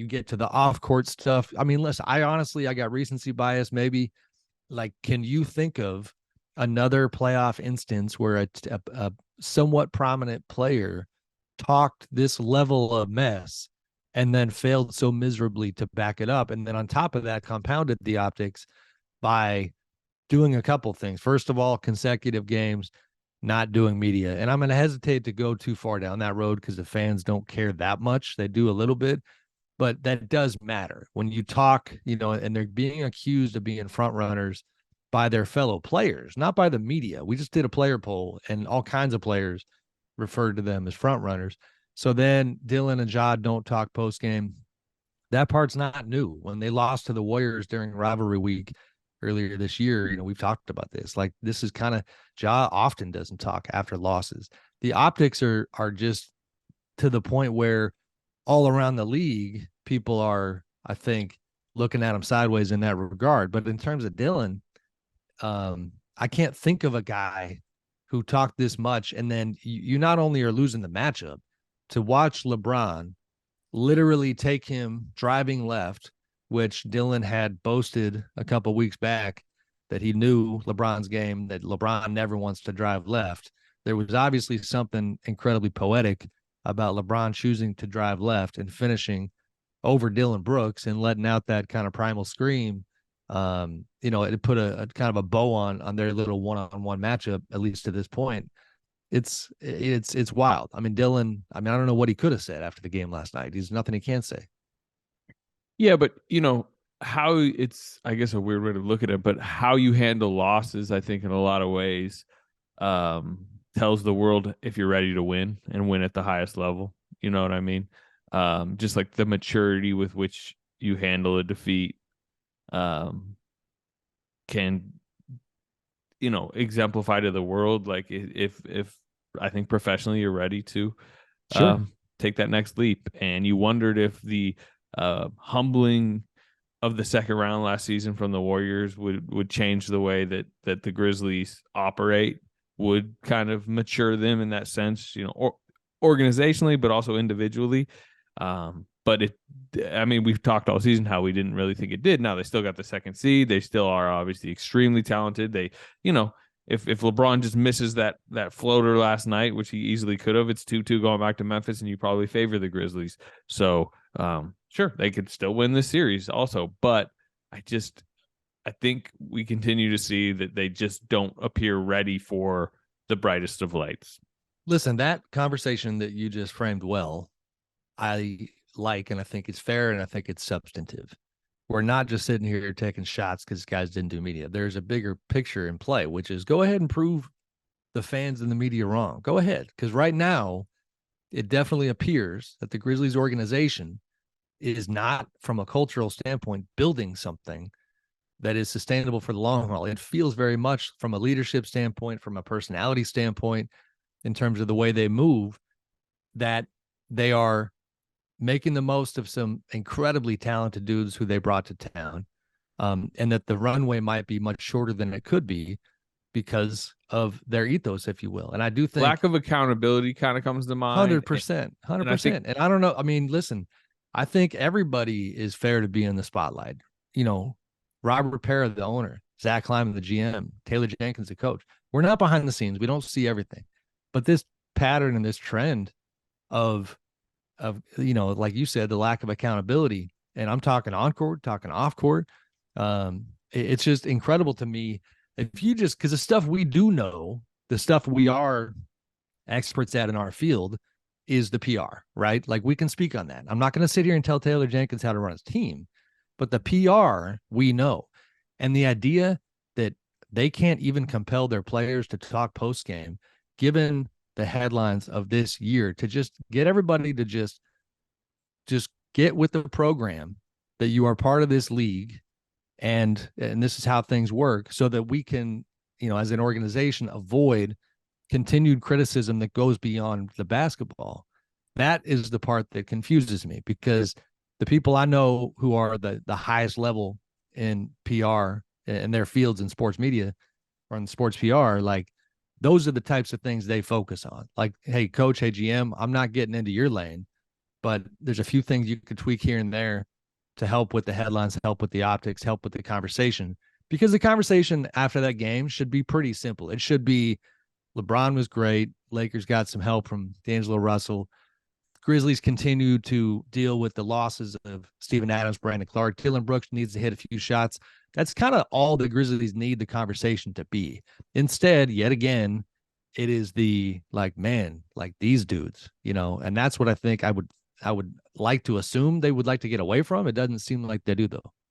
get to the off-court stuff. I mean, listen, I got recency bias maybe. Like, can you think of another playoff instance where a somewhat prominent player talked this level of mess and then failed so miserably to back it up? And then on top of that, compounded the optics by doing a couple things. First of all, consecutive games, not doing media. And I'm going to hesitate to go too far down that road because the fans don't care that much. They do a little bit, but that does matter when you talk, and they're being accused of being front runners by their fellow players, not by the media. We just did a player poll and all kinds of players referred to them as front runners. So then Dillon and Ja don't talk post game. That part's not new. When they lost to the Warriors during rivalry week earlier this year, we've talked about this. Like, this is kind of, Ja often doesn't talk after losses. The optics are just to the point where all around the league, people are, I think, looking at him sideways in that regard. But in terms of Dillon, I can't think of a guy who talked this much. And then you not only are losing the matchup, to watch LeBron literally take him driving left, which Dillon had boasted a couple weeks back that he knew LeBron's game, that LeBron never wants to drive left. There was obviously something incredibly poetic about LeBron choosing to drive left and finishing over Dillon Brooks and letting out that kind of primal scream. It put a kind of a bow on their little one-on-one matchup, at least to this point. It's wild. I mean, Dillon, I don't know what he could have said after the game last night. There's nothing he can say. Yeah, but how it's, I guess, a weird way to look at it, but how you handle losses, I think in a lot of ways, tells the world if you're ready to win and win at the highest level. You know what I mean? Just like the maturity with which you handle a defeat, can, exemplify to the world. Like, if I think professionally you're ready to take that next leap. And you wondered if the humbling of the second round last season from the Warriors would change the way that the Grizzlies operate, would kind of mature them in that sense, organizationally, but also individually. But we've talked all season how we didn't really think it did. Now they still got the second seed. They still are obviously extremely talented. They, if LeBron just misses that floater last night, which he easily could have, it's 2-2 going back to Memphis, and you probably favor the Grizzlies. So, sure, they could still win this series also. But I think we continue to see that they just don't appear ready for the brightest of lights. Listen, that conversation that you just framed well, I like, and I think it's fair, and I think it's substantive. We're not just sitting here taking shots because guys didn't do media. There's a bigger picture in play, which is go ahead and prove the fans and the media wrong. Go ahead, because right now it definitely appears that the Grizzlies organization is not, from a cultural standpoint, building something that is sustainable for the long haul. It feels very much, from a leadership standpoint, from a personality standpoint, in terms of the way they move, that they are making the most of some incredibly talented dudes who they brought to town, and that the runway might be much shorter than it could be because of their ethos, if you will. And I do think lack of accountability kind of comes to mind. 100%. And I don't know. I mean, listen, I think everybody is fair to be in the spotlight. Robert Parra, the owner, Zach Kleiman, the GM, Taylor Jenkins, the coach. We're not behind the scenes. We don't see everything. But this pattern and this trend of like you said, the lack of accountability, and I'm talking on court, talking off court. It's just incredible to me. If you just, because the stuff we do know, the stuff we are experts at in our field is the PR, right? Like, we can speak on that. I'm not going to sit here and tell Taylor Jenkins how to run his team, but the PR we know. And the idea that they can't even compel their players to talk post game, given the headlines of this year, to just get everybody to just get with the program, that you are part of this league, and this is how things work, so that we can, as an organization, avoid continued criticism that goes beyond the basketball. That is the part that confuses me, because the people I know who are the highest level in PR in their fields in sports media or in sports PR, like, those are the types of things they focus on. Like, hey, coach, hey, GM, I'm not getting into your lane. but there's a few things you could tweak here and there to help with the headlines, help with the optics, help with the conversation. Because the conversation after that game should be pretty simple. It should be LeBron was great. Lakers got some help from D'Angelo Russell. Grizzlies continue to deal with the losses of Steven Adams, Brandon Clark. Dillon Brooks needs to hit a few shots. That's kind of all the Grizzlies need the conversation to be. Instead, yet again, it is the like, man, like these dudes, and that's what I think I would like to assume they would like to get away from. It doesn't seem like they do though.